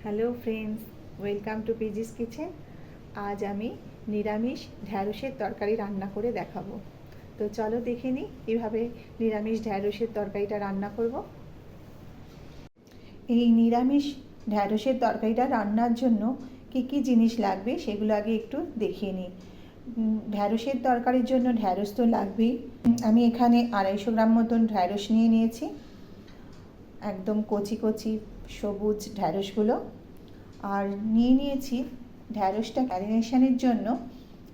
Hello friends, welcome to PG's Kitchen. আজ আমি নিরামিষ ঢ্যাঁড়সের তরকারি রান্না করে দেখাবো। তো চলো দেখে নিই কীভাবে নিরামিষ ঢ্যাঁড়সের তরকারিটা রান্না করব। এই নিরামিষ ঢ্যাঁড়সের তরকারিটা রান্নার জন্য কী কী জিনিস লাগবে সেগুলো আগে একটু দেখিয়ে নিই। ঢ্যাঁড়সের তরকারির জন্য ঢ্যাঁড়স তো লাগবেই। আমি এখানে 250 গ্রাম মতন ঢ্যাঁড়স নিয়েছি, একদম কচি কচি সবুজ ঢ্যাঁড়সগুলো। আর নিয়েছি ঢ্যাঁড়সটা ম্যারিনেশনের জন্য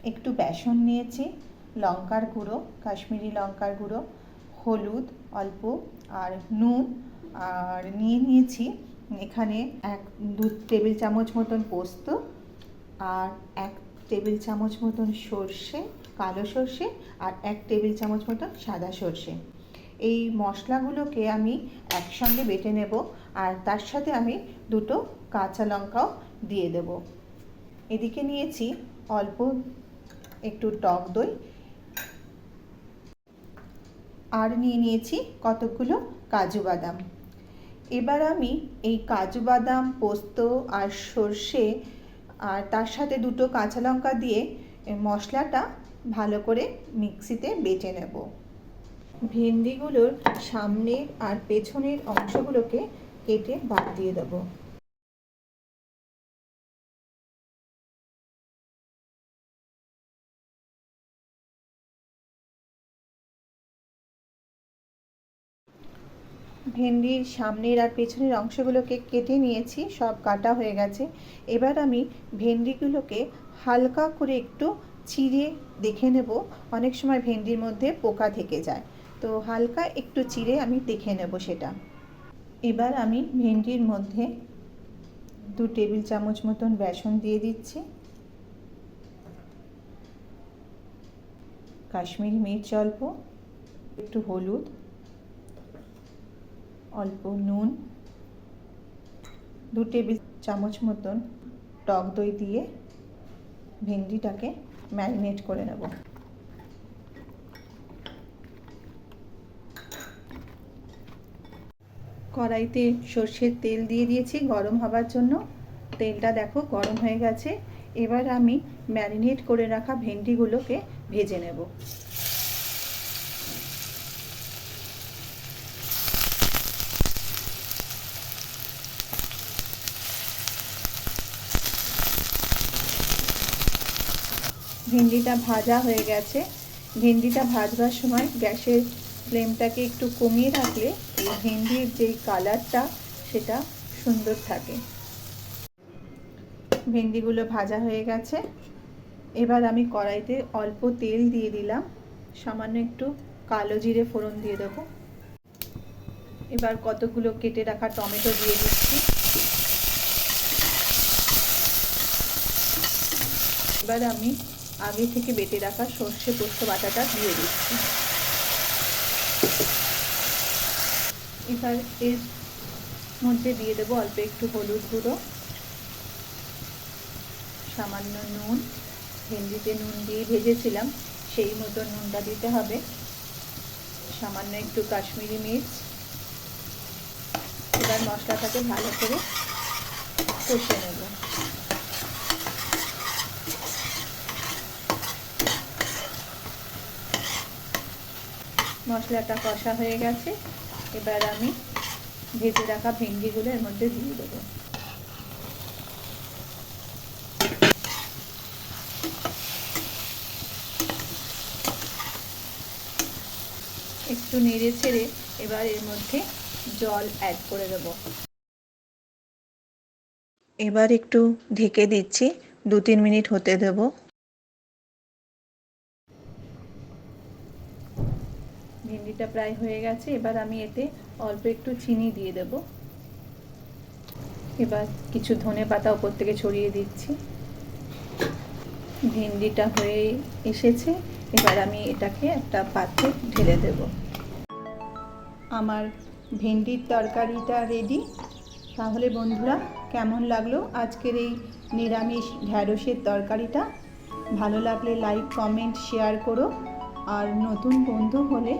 একটু বেসন নিয়েছি, লঙ্কার গুঁড়ো, কাশ্মীরি লঙ্কার গুঁড়ো, হলুদ অল্প, আর নুন। আর নিয়েছি এখানে 1-2 টেবিল চামচ মতন পোস্ত, আর 1 টেবিল চামচ মতন সর্ষে, কালো সর্ষে, আর 1 টেবিল চামচ মতন সাদা সর্ষে। এই মশলাগুলোকে আমি একসঙ্গে বেটে নেব, আর তার সাথে আমি 2টো কাঁচা লঙ্কাও দিয়ে দেব। এদিকে নিয়েছি অল্প একটু টক দই, আর নিয়েছি কতগুলো কাজু বাদাম। এবার আমি এই কাজু বাদাম, পোস্ত আর সর্ষে, আর তার সাথে 2টো কাঁচা লঙ্কা দিয়ে মশলাটা ভালো করে মিক্সিতে বেটে নেব। ভেন্ডিগুলোর সামনের আর পেছনের অংশগুলোকে কেটে বাদ দিয়ে দেবো। ভেন্ডির সামনের আর পেছনের অংশগুলোকে কেটে নিয়েছি, সব কাটা হয়ে গেছে। এবার আমি ভেন্ডিগুলোকে হালকা করে একটু চিড়ে দেখে নেব, অনেক সময় ভেন্ডির মধ্যে পোকা থেকে যায়, তো হালকা একটু চিড়ে আমি দেখে নেব সেটা। এবার আমি ভেন্ডির মধ্যে 2 টেবিল চামচ মতন বেসন দিয়ে দিচ্ছি, কাশ্মীরি মির্চ অল্প, একটু হলুদ, অল্প নুন, 2 টেবিল চামচ মতন টক দই দিয়ে ভেন্ডিটাকে ম্যারিনেট করে নেব। কড়াইতে সর্ষের তেল দিয়ে দিয়েছি গরম হবার জন্য। তেলটা দেখো গরম হয়ে গেছে। এবার আমি ম্যারিনেট করে রাখা ভেন্ডিগুলোকে ভেজে নেব। ভেন্ডিটা ভাজা হয়ে গেছে। ভেন্ডিটা ভাজবার সময় গ্যাসের ফ্লেমটাকে একটু কমিয়ে রাখলে এই ভেন্ডির যেই কালারটা সেটা সুন্দর থাকে। ভেন্ডিগুলো ভাজা হয়ে গেছে। এবার আমি কড়াইতে অল্প তেল দিয়ে দিলাম, সামান্য একটু কালো জিরে ফোড়ন দিয়ে দেবো। এবার কতগুলো কেটে রাখা টমেটো দিয়ে দিচ্ছি। এবার আমি আগে থেকে বেটে রাখা সর্ষে পোস্ত বাটাটা দিয়ে দিচ্ছি। এবার এর মধ্যে দিয়ে দেবো অল্প একটু হলুদ গুঁড়ো, সামান্য নুন, ভেন্ডিতে নুন দিয়ে ভেজেছিলাম সেই মতো নুনটা দিতে হবে, সামান্য একটু কাশ্মীরি মির্চ। এবার মশলাটাকে ভালো করে কষে নেব। মশলাটা কষা হয়ে গেছে। এবার আমি ভেজে রাখা ভেন্ডিগুলো এর মধ্যে দিয়ে দেবো। একটু নেড়ে ছেড়ে এবার এর মধ্যে জল অ্যাড করে দেব। এবার একটু ঢেকে দিচ্ছি, 2-3 মিনিট হতে দেব। ভেন্ডিটা প্রায় হয়ে গেছে। এবার আমি এতে অল্প একটু চিনি দিয়ে দেব। এবার কিছু ধনেপাতা উপর থেকে ছড়িয়ে দিচ্ছি। ভেন্ডিটা হয়ে এসেছে। এবার আমি এটাকে একটা পাত্রে ঢেলে দেব। আমার ভেন্ডির তরকারিটা রেডি। তাহলে বন্ধুরা, কেমন লাগলো আজকের এই নিরামিষ ঢ্যাঁড়সের তরকারিটা? ভালো লাগলে লাইক, কমেন্ট, শেয়ার করো, আর নতুন বন্ধু হলে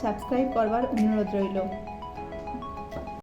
সাবস্ক্রাইব করবার অনুরোধ রইল।